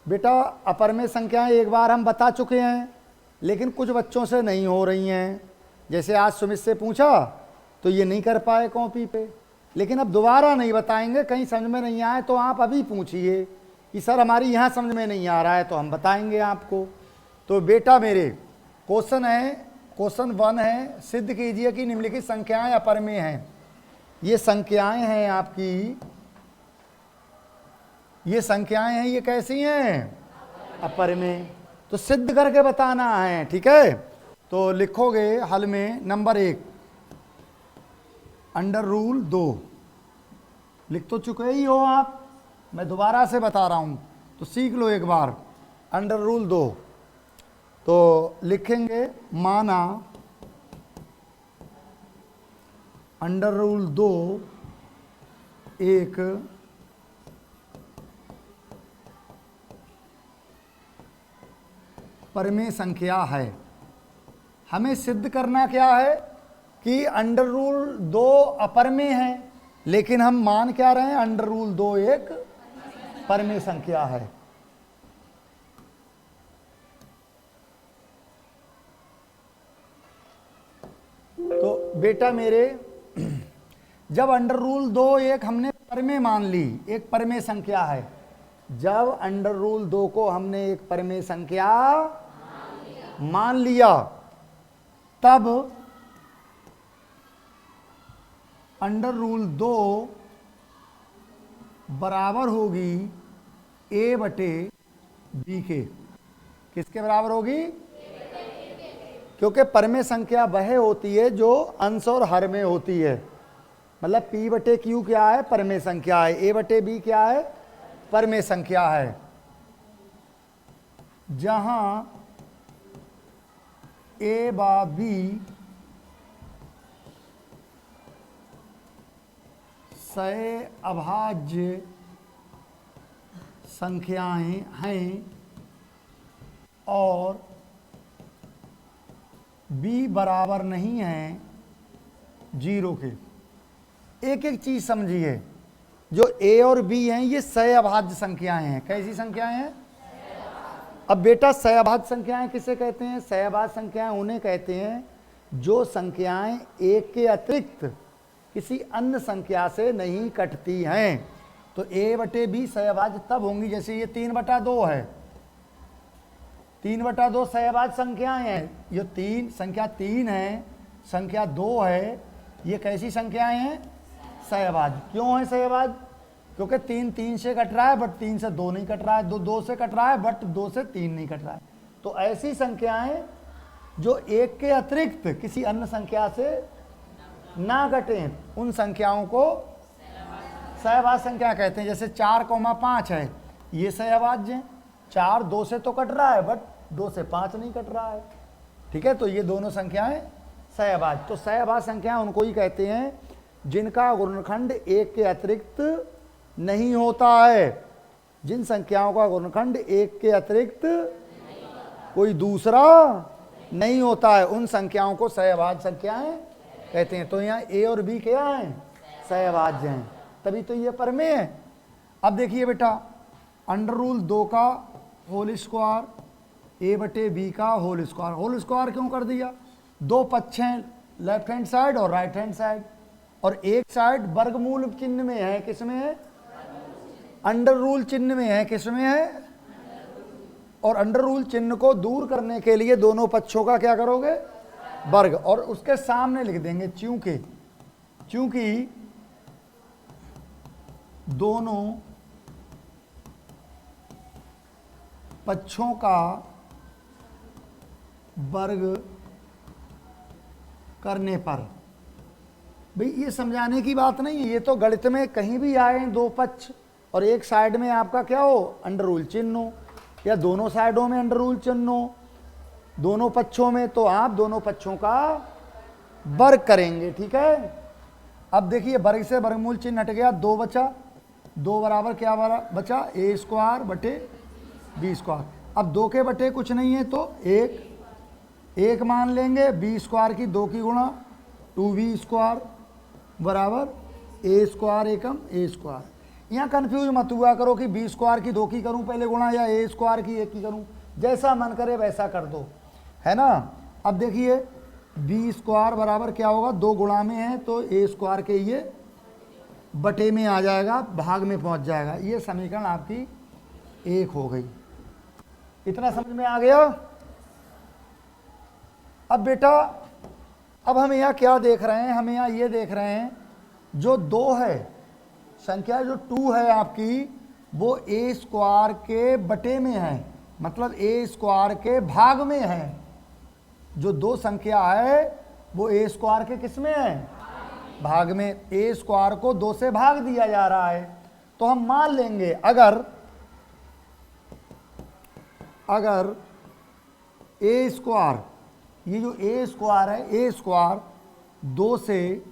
बेटा अपरमेय संख्याएं एक बार हम बता चुके हैं, लेकिन कुछ बच्चों से नहीं हो रही हैं। जैसे आज सुमित से पूछा तो ये नहीं कर पाए कॉपी पे, लेकिन अब दोबारा नहीं बताएंगे। कहीं समझ में नहीं आए तो आप अभी पूछिए कि सर हमारी यहाँ समझ में नहीं आ रहा है, तो हम बताएंगे आपको। तो बेटा मेरे क्वेश्चन 1 है, सिद्ध कीजिए कि निम्नलिखित संख्याएं अपरमेय हैं। ये संख्याएं हैं आपकी, ये संख्याएं हैं, ये कैसी हैं? अपरमेय। तो सिद्ध करके बताना है, ठीक है। तो लिखोगे हल में नंबर 1 अंडर रूल 2, लिख तो चुके ही हो आप, मैं दोबारा से बता रहा हूं तो सीख लो एक बार। अंडर रूल 2 तो लिखेंगे माना अंडर रूल 2 एक परमेय संख्या है। हमें सिद्ध करना क्या है कि अंडर रूल 2 अपरमेय है, लेकिन हम मान क्या रहे हैं? अंडर रूल 2 एक परमेय संख्या है। तो बेटा मेरे जब अंडर रूल 2 एक हमने परमेय मान ली, एक परमेय संख्या है, जब अंडर रूल 2 को हमने एक परमेय संख्या मान लिया, तब अंडर रूल 2 बराबर होगी a बटे b के। किसके बराबर होगी? क्योंकि परमेय संख्या वह होती है जो अंश और हर में होती है। मतलब p बटे q क्या है? परमेय संख्या है। a बटे b क्या है? परमेय संख्या है। जहां a बा b सय अभाज्य संख्याएं हैं और b बराबर नहीं है 0 के। एक एक चीज समझिए, जो a और b हैं ये सय अभाज्य संख्याएं हैं। कैसी संख्याएं हैं? अब बेटा सय अभाज्य संख्याएं किसे कहते हैं? सय अभाज्य संख्याएं उन्हें कहते हैं जो संख्याएं एक के अतिरिक्त किसी अन्य संख्या से नहीं कटती हैं। तो a बटे b सय अभाज्य तब होंगी, जैसे ये 3/2 है, 3/2 सय अभाज्य संख्याएं हैं। ये संख्या 3 है, संख्या 2 है, ये कैसी संख्याएं हैं? सय अभाज्य। क्यों है सय अभाज्य? क्योंकि 3 3 से कट रहा है बट 3 से 2 नहीं कट रहा है, 2 2 से कट रहा है बट 2 से 3 नहीं कट रहा है। तो ऐसी संख्याएं जो एक के अतिरिक्त किसी अन्य संख्या से ना कटें, उन संख्याओं को सय अभाज्य संख्या कहते हैं। जैसे 4,5 है, ये सय अभाज्य है। 4 2 से तो कट रहा है बट 2 से 5 नहीं कट रहा है, ठीक है। तो ये दोनों संख्याएं सय अभाज्य। तो सय अभाज्य संख्याएं उनको ही कहते हैं जिनका गुणनखंड एक के अतिरिक्त नहीं होता है। जिन संख्याओं का गुणनखंड एक के अतिरिक्त कोई दूसरा नहीं होता है, उन संख्याओं को सय अभाज्य संख्याएं कहते हैं। तो यहाँ a और b क्या हैं? सय अभाज्य हैं, तभी तो ये परमेय है। अब देखिए बेटा, अंडर रूल 2 का होल स्क्वायर a बटे b का होल स्क्वायर। होल स्क्वायर क्यों कर दिया? 2 पक्ष हैं, लेफ्ट हैंड साइड और राइट हैंड साइड, और एक साइड वर्गमूल चिन्ह में है। किसमें है? अंडर रूल चिन्ह में है। किसमें है? और अंडर रूल चिन्ह को दूर करने के लिए दोनों पक्षों का क्या करोगे? वर्ग। और उसके सामने लिख देंगे चूंकि दोनों पक्षों का वर्ग करने पर। भाई ये समझाने की बात नहीं है, ये तो गणित में कहीं भी आए 2 पक्ष और एक साइड में आपका क्या हो? अंडर रूल चिन्ह हो, या दोनों साइडों में अंडर रूल चिन्ह हो, दोनों पक्षों में, तो आप दोनों पक्षों का वर्ग करेंगे, ठीक है। अब देखिए वर्ग से वर्गमूल चिन्ह हट गया, 2 बचा। 2 बराबर क्या बचा? a स्क्वायर बटे b स्क्वायर। अब 2 के बटे कुछ नहीं है तो 1 मान लेंगे। b स्क्वायर की 2 की गुणा 2b स्क्वायर बराबर a square Ekam a square. यहाँ कंफ्यूज मत हुआ करो कि बी स्क्वायर की 2 की करूँ पहले गुणा या ए स्क्वायर की 1 की करूँ, जैसा मन करे वैसा कर दो, है ना। अब देखिए बी स्क्वायर बराबर क्या होगा, 2 गुणा में है तो ए स्क्वायर के ये बटे में आ जाएगा, भाग में पहुंच जाएगा। ये समीकरण आपकी 1 हो गई। इतना समझ में आ गया। अब बेटा अब हम यहाँ क्या देख रहे हैं, हम यहाँ ये देख रहे हैं जो 2 है संख्या, जो 2 है आपकी, वो ए स्क्वायर के बटे में है, मतलब ए स्क्वायर के भाग में है। जो 2 संख्या है वो ए स्क्वायर के किस में है, भाग में। ए स्क्वायर को 2 से भाग दिया जा रहा है, तो हम मान लेंगे अगर ए स्क्वायर, ये जो ए स्क्वायर है, ए स्क्वायर 2 से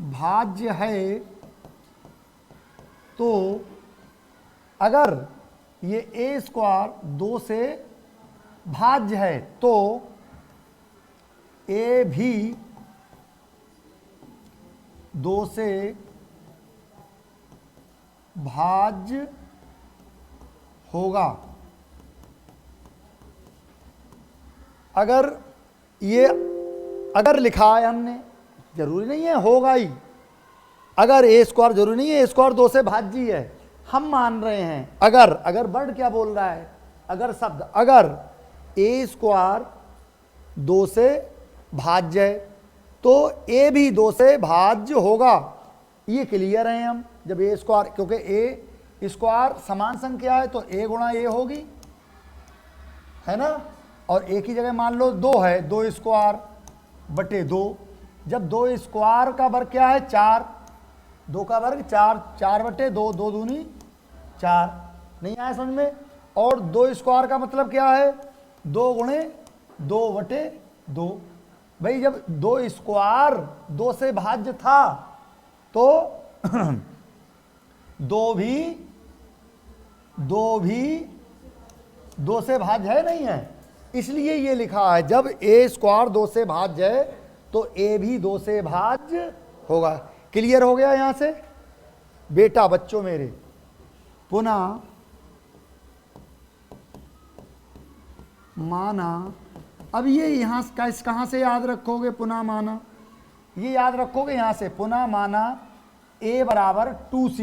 भाज्य है, तो अगर ये ए स्क्वायर 2 से भाज्य है तो ए भी 2 से भाज्य होगा। अगर लिखा है हमने, जरूरी नहीं है होगा ही, अगर ए स्क्वायर जरूरी नहीं है ए स्क्वायर 2 से भाज्य है, हम मान रहे हैं अगर वर्ड क्या बोल रहा है, अगर शब्द, अगर ए स्क्वायर 2 से भाज्य है तो ए भी 2 से भाज्य होगा। ये क्लियर है हम, जब ए स्क्वायर, क्योंकि ए स्क्वायर समान संख्या है तो ए गुणा ए होगी, है ना। और ए की जगह मान लो 2 है, 2 स्क्वायर बटे 2, जब 2 स्क्वायर का वर्ग क्या है 4, 2 का वर्ग 4, 4 बटे 2, 2 दूनी 4, नहीं आया समझ में। और 2 स्क्वायर का मतलब क्या है, 2 गुणे 2 बटे 2। भाई जब 2 स्क्वायर 2 से भाज्य था तो 2 भी 2 से भाज्य है, नहीं है, इसलिए ये लिखा है जब ए स्क्वायर 2 से भाज्य है तो ए भी 2 से भाज्य होगा। क्लियर हो गया यहां से बेटा बच्चों मेरे। पुनः माना, अब ये यहाँ कहाँ से याद रखोगे, पुनः माना, ये याद रखोगे यहाँ से, पुनः माना a बराबर 2c,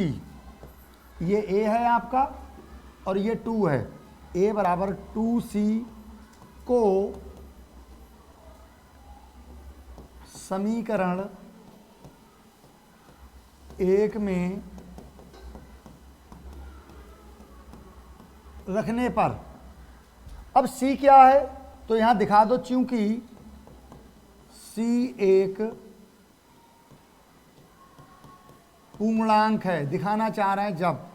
ये a है आपका और ये 2 है, a बराबर 2c को समीकरण 1 में रखने पर, अब c क्या है तो यहां दिखा दो, चूंकि c एक पूर्णांक है, दिखाना चाह रहे हैं जब।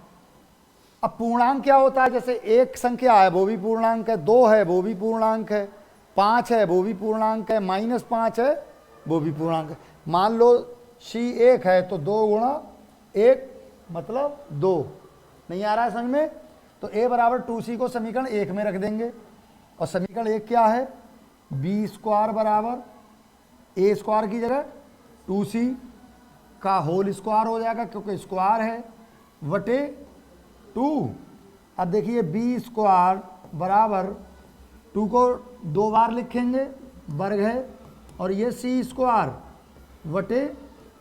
अब पूर्णांक क्या होता है, जैसे एक संख्या है वो भी पूर्णांक है, 2 है वो भी पूर्णांक है, 5 है वो भी पूर्णांक है, -5 है वो भी पूर्णांक है। मान लो c 1 है तो 2 गुणा 1 मतलब 2, नहीं आ रहा है समझ में, तो a बराबर 2c को समीकरण 1 में रख देंगे। और समीकरण 1 क्या है, बी स्क्वायर बराबर ए स्क्वायर की जगह 2c का होल स्क्वायर हो जाएगा, क्योंकि स्क्वायर है, वटे 2। अब देखिए बी स्क्वायर बराबर 2 को 2 बार लिखेंगे, वर्ग है, और ये सी स्क्वायर वटे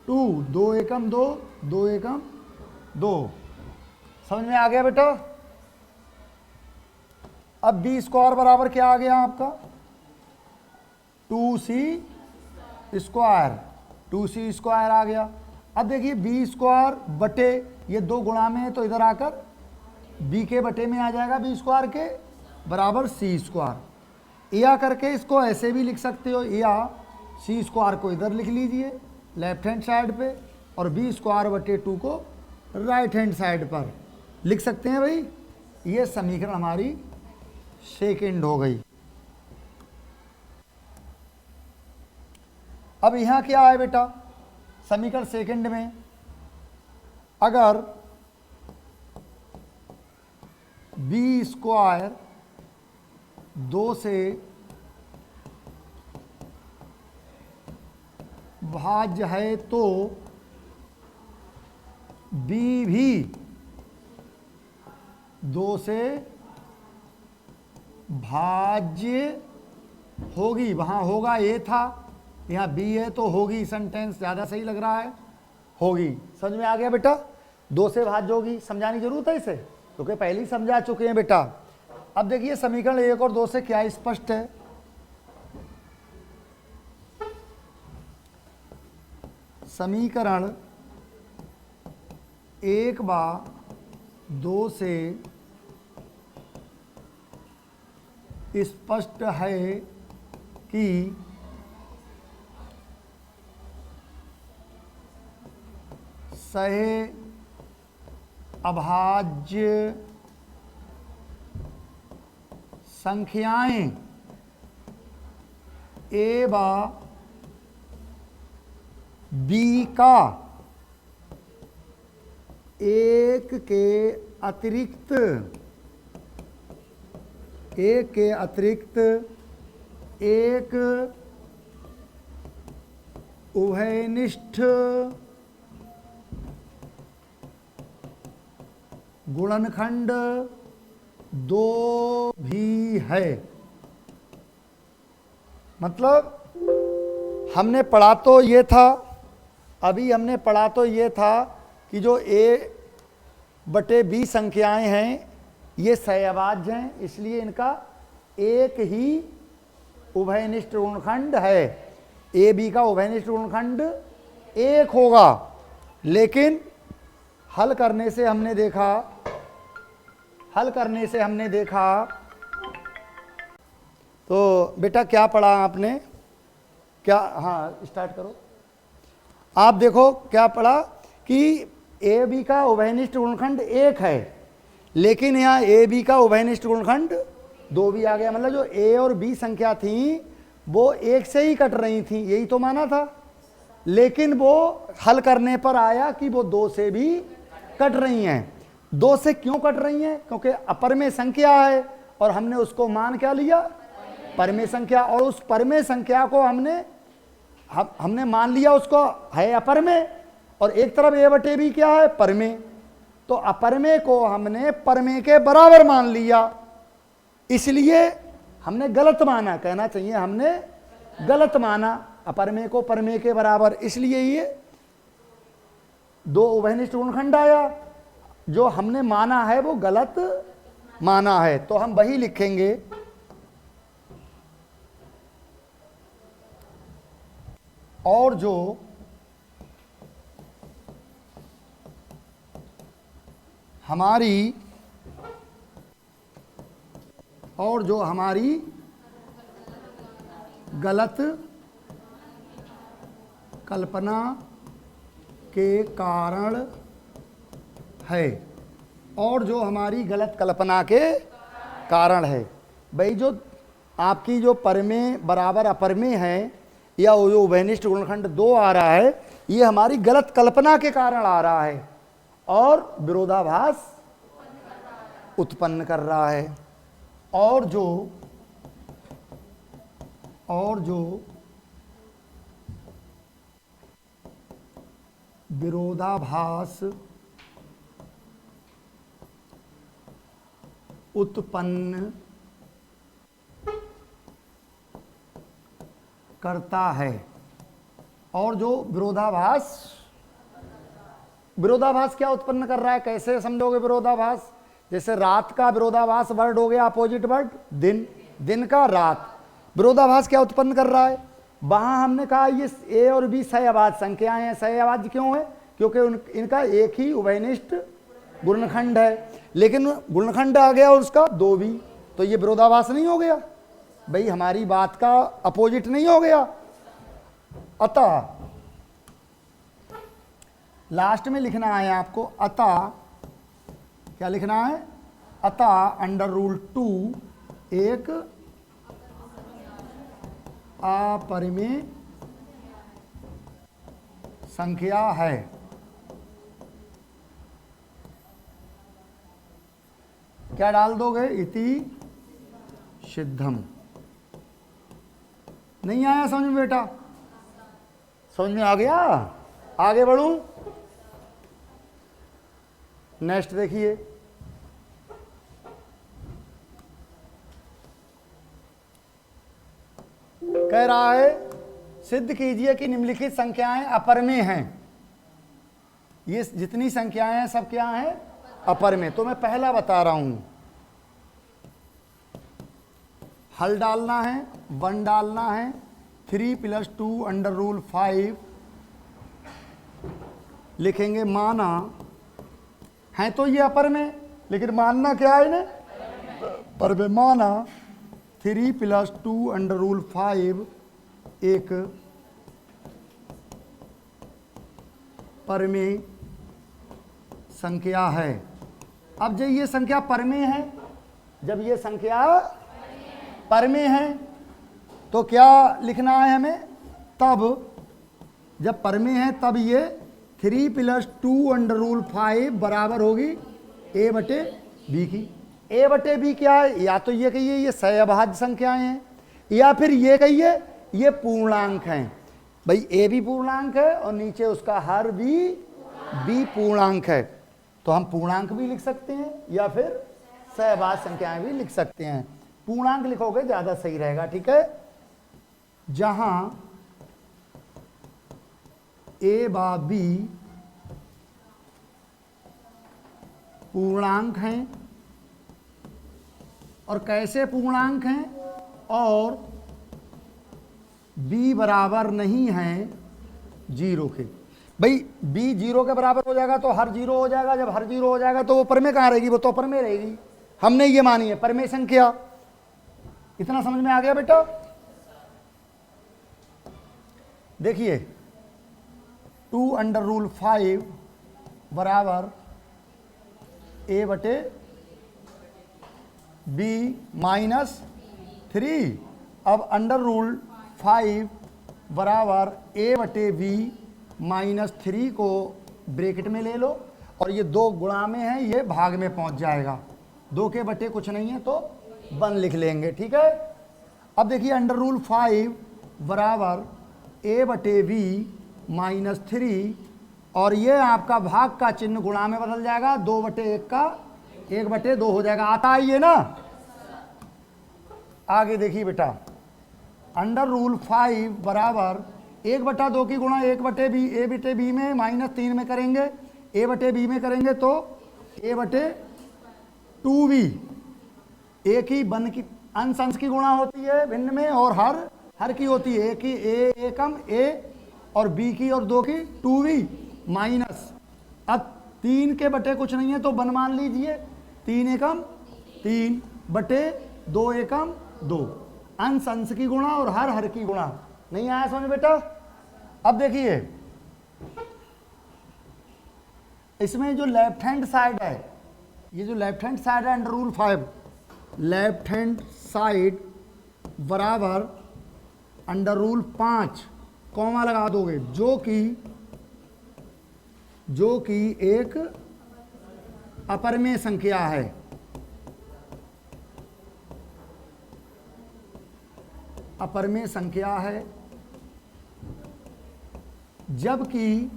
2, 2 एकम 2, 2 एकम 2। समझ में आ गया बेटा। अब बी स्क्वायर बराबर क्या आ गया आपका, 2c स्क्वायर, 2c स्क्वायर आ गया। अब देखिए बी स्क्वायर बटे, ये 2 गुणा में है तो इधर आकर बी के बटे में आ जाएगा, बी स्क्वायर के बराबर सी स्क्वायर। या करके इसको ऐसे भी लिख सकते हो, या सी स्क्वायर को इधर लिख लीजिए लेफ्ट हैंड साइड पे, और बी स्क्वायर बटे 2 को राइट हैंड साइड पर लिख सकते हैं। भाई ये समीकरण हमारी सेकंड हो गई। अब यहां क्या है बेटा, समीकरण सेकंड में अगर बी स्क्वायर 2 से भाज्य है तो बी भी 2 से भाज्य होगी। वहां होगा ए था, यहाँ बी है तो होगी। सेंटेंस ज़्यादा सही लग रहा है, होगी। समझ में आ गया बेटा? 2 से भाज्य होगी। समझाने की जरूरत है इसे, क्योंकि पहले ही समझा चुके हैं बेटा। अब देखिए समीकरण 1 और 2 से क्या स्पष्ट है। समीकरण 1 व 2 से स्पष्ट है कि सहे अभाज्य संख्याएं ए व बी का एक के अतिरिक्त एक उभयनिष्ठ गुणनखंड 2 भी है। मतलब हमने पढ़ा तो ये था, अभी हमने पढ़ा तो ये था कि जो ए बटे बी संख्याएं हैं ये सहअभाज्य हैं, इसलिए इनका एक ही उभयनिष्ठ गुणनखंड है। ए बी का उभयनिष्ठ गुणनखंड 1 होगा। लेकिन हल करने से हमने देखा तो बेटा क्या पढ़ा आपने? क्या, हाँ स्टार्ट करो। आप देखो क्या पढ़ा कि ए बी का उभयनिष्ठ गुणनखंड 1 है, लेकिन यहाँ ए बी का उभयनिष्ठ गुणनखंड 2 भी आ गया। मतलब जो ए और बी संख्या थी वो 1 से ही कट रही थी, यही तो माना था। लेकिन वो हल करने पर आया कि वो 2 से भी कट रही हैं। 2 से क्यों कट रही हैं? क्योंकि अपरमेय संख्या है और हमने उसको मान क्या लिया? परमेय संख्या। और उस परमेय संख्या को हमने मान लिया उसको है अपरमेय, और एक तरफ ए बटे बी क्या है? परमेय। तो अपरमेय को हमने परमेय के बराबर मान लिया, इसलिए हमने गलत माना, कहना चाहिए हमने गलत माना अपरमेय को परमेय के बराबर, इसलिए ये 2 उभयनिष्ठ गुणनखंड आया। जो हमने माना है वो गलत माना है, तो हम वही लिखेंगे। और जो हमारी गलत कल्पना के कारण है, और जो हमारी गलत कल्पना के कारण है। भाई जो आपकी जो परमेय बराबर अपरमेय है या जो उभयनिष्ठ गुणनखंड 2 आ रहा है, ये हमारी गलत कल्पना के कारण आ रहा है और विरोधाभास उत्पन्न कर रहा है। और जो विरोधाभास उत्पन्न करता है, और जो विरोधाभास क्या उत्पन्न कर रहा है? कैसे समझोगे विरोधाभास? जैसे रात का विरोधाभास वर्ड हो गया, अपोजिट वर्ड दिन का रात। विरोधाभास क्या उत्पन्न कर रहा है? वहां हमने कहा ये ए और बी सहअभाज्य संख्याएं हैं। सहअभाज्य क्यों है? क्योंकि इनका एक ही उभयनिष्ठ गुणनखंड है, लेकिन गुणनखंड आ गया और उसका 2 भी, तो ये विरोधाभास नहीं हो गया? भाई हमारी बात का अपोजिट नहीं हो गया? अतः लास्ट में लिखना है आपको, अतः क्या लिखना है? अतः √2 एक अपरिमेय संख्या है। क्या डाल दोगे? इति सिद्धम। नहीं आया समझ में बेटा? समझ में आ गया? आगे बढ़ूं? नेक्स्ट देखिए, कह रहा है सिद्ध कीजिए कि निम्नलिखित संख्याएं अपरमेय हैं। ये जितनी संख्याएं हैं सब क्या हैं? अपरमेय। तो मैं पहला बता रहा हूं, हल डालना है, 1 डालना है, 3 + 2 √5 लिखेंगे, माना है तो ये अपरमेय, लेकिन मानना क्या है इन्हें? परमेय। माना 3 + 2 √5 एक परमेय संख्या है। अब जब ये संख्या परमेय है, जब ये संख्या परमेय है तो क्या लिखना है हमें? तब जब परमेय है तब ये 3 + 2 √5 बराबर होगी a/b की। a/b क्या है? या तो ये कहिए ये सहअभाज्य संख्याएं हैं, या फिर ये कहिए ये पूर्णांक हैं। भाई a भी पूर्णांक है और नीचे उसका हर भी b पूर्णांक है, तो हम पूर्णांक भी लिख सकते हैं या फिर सहअभाज्य संख्याएं भी लिख सकते हैं। पूर्णांक लिखोगे ज्यादा सही रहेगा, ठीक है। जहां a/b पूर्णांक हैं, और कैसे पूर्णांक हैं, और b बराबर नहीं है 0 के। भाई b 0 के बराबर हो जाएगा तो हर 0 हो जाएगा, जब हर 0 हो जाएगा तो वो परमेय कहाँ रहेगी? वो तो परमेय रहेगी। हमने ये मानी है परमेय संख्या। इतना समझ में आ गया बेटा? देखिए 2 √5 बराबर a/b -3। अब √5 बराबर a/b -3 को ब्रैकेट में ले लो, और ये 2 गुणा में है, ये भाग में पहुंच जाएगा। 2 के बटे कुछ नहीं है तो 1 लिख लेंगे, ठीक है। अब देखिए √5 बराबर a/b -3, और ये आपका भाग का चिन्ह गुणा में बदल जाएगा, 2/1 का 1/2 हो जाएगा। आता है ये ना? आगे देखिए बेटा, √5 बराबर 1/2 की गुणा 1/b, a/b में -3 में करेंगे, a/b में करेंगे तो a/2b। एक ही बन की अंश की गुणा होती है भिन्न में, और हर की होती है। एक ही a एकम a और b की और 2 की 2b माइनस। अब 3 के बटे कुछ नहीं है तो 1 मान लीजिए, 3 एकम 3 बटे 2 एकम 2। अंश की गुणा और हर की गुणा। नहीं आया समझ बेटा? अब देखिए इसमें जो लेफ्ट हैंड साइड है, ये जो लेफ्ट हैंड साइड है √5, लेफ्ट हैंड साइड बराबर √5 कॉमा लगा दोगे, जो कि एक अपरमेय संख्या है। अपरमेय संख्या है, जबकि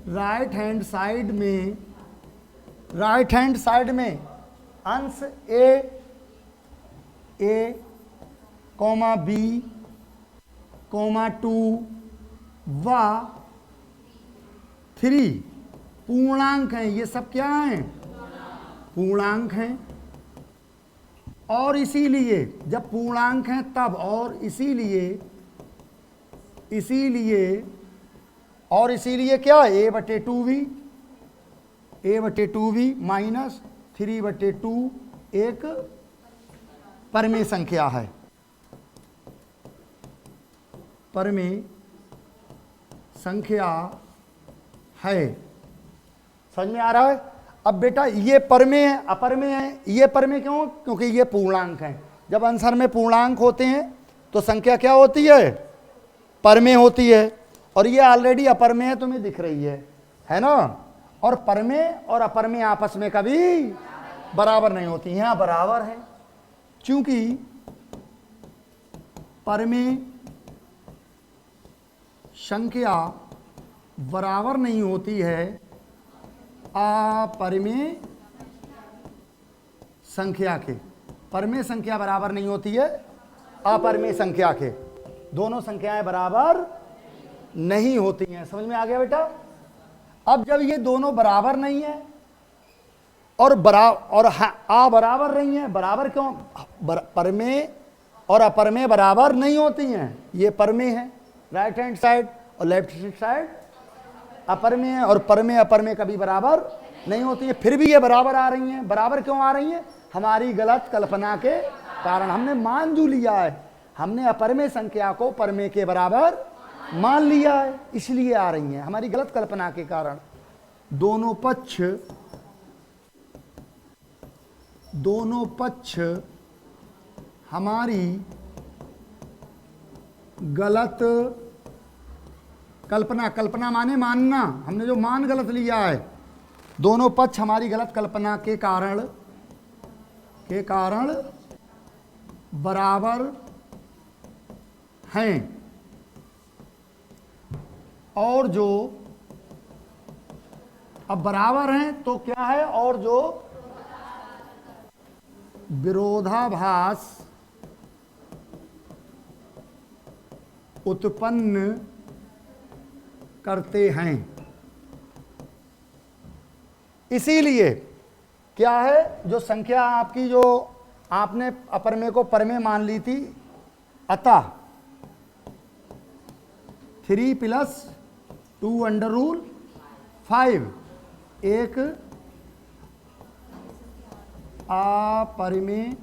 राइट हैंड साइड में अंश a, b, 2 व 3 पूर्णांक हैं। ये सब क्या हैं? पूर्णांक हैं। और इसीलिए जब पूर्णांक हैं तब, और इसीलिए क्या? a/2b -3/2 एक परमेय संख्या है। परमेय संख्या है। समझ में आ रहा है? अब बेटा ये परमेय है, अपरमेय है। ये परमेय क्यों? क्योंकि ये पूर्णांक है। जब आंसर में पूर्णांक होते हैं तो संख्या क्या होती है? परमेय होती है। और ये ऑलरेडी अपरमेय तुम्हें दिख रही है ना? और परमेय और अपरमेय आपस में कभी बराबर नहीं होती। यहां बराबर है, क्योंकि परमेय संख्या बराबर नहीं होती है अपरिमेय संख्या के। परिमेय संख्या बराबर नहीं होती है अपरिमेय संख्या के। दोनों संख्याएं बराबर नहीं होती हैं। समझ में आ गया बेटा? अब जब ये दोनों बराबर नहीं है और बराबर नहीं है, बराबर क्यों? परिमेय और अपरिमेय बराबर नहीं होती हैं। ये परिमेय है राइट हैंड साइड और लेफ्ट हैंड साइड अपरिमेय है, और परिमेय अपरिमेय कभी बराबर नहीं होती है। फिर भी ये बराबर आ रही हैं। बराबर क्यों आ रही हैं? हमारी गलत कल्पना के कारण। हमने मान जो लिया है, हमने अपरिमेय संख्या को परिमेय के बराबर मान लिया है, इसलिए आ रही हैं हमारी गलत कल्पना के कारण। दोनों पक्ष हमारी गलत कल्पना माने मानना, हमने जो मान गलत लिया है, दोनों पक्ष हमारी गलत कल्पना के कारण बराबर हैं। और जो अब बराबर हैं तो क्या है? और जो विरोधाभास उत्पन्न करते हैं। इसीलिए क्या है, जो संख्या आपकी, जो आपने अपरिमेय को परिमेय मान ली थी, अतः 3 + 2√5 एक अपरिमेय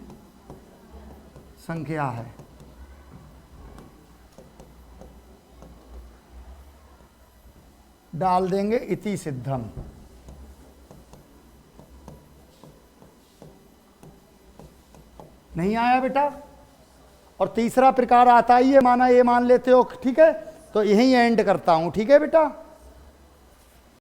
संख्या है। डाल देंगे इति सिद्धम। नहीं आया बेटा? और तीसरा प्रकार आता ही है, माना ये मान लेते हो, ठीक है? तो यहीं एंड करता हूं, ठीक है बेटा?